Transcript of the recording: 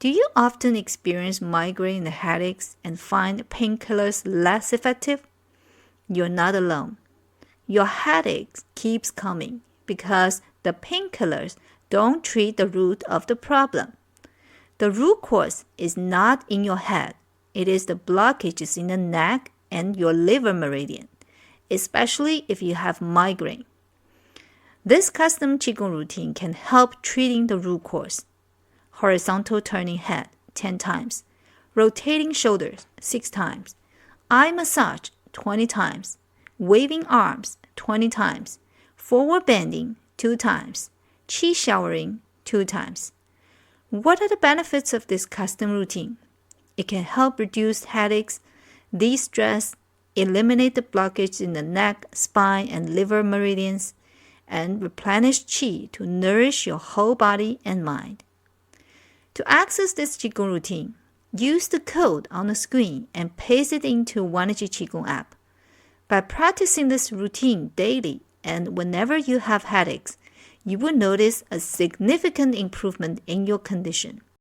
Do you often experience migraine and headaches and find painkillers less effective? You're not alone. Your headache keeps coming because the painkillers don't treat the root of the problem. The root cause is not in your head. It is the blockages in the neck and your liver meridian, especially if you have migraine. This custom Qigong routine can help treating the root cause. Horizontal turning head 10 times, rotating shoulders 6 times, eye massage 20 times, waving arms 20 times, forward bending 2 times, qi showering 2 times. What are the benefits of this custom routine? It can help reduce headaches, de-stress, eliminate the blockage in the neck, spine, and liver meridians, and replenish qi to nourish your whole body and mind. To access this Qigong routine, use the code on the screen and paste it into Onenergy Qigong app. By practicing this routine daily and whenever you have headaches, you will notice a significant improvement in your condition.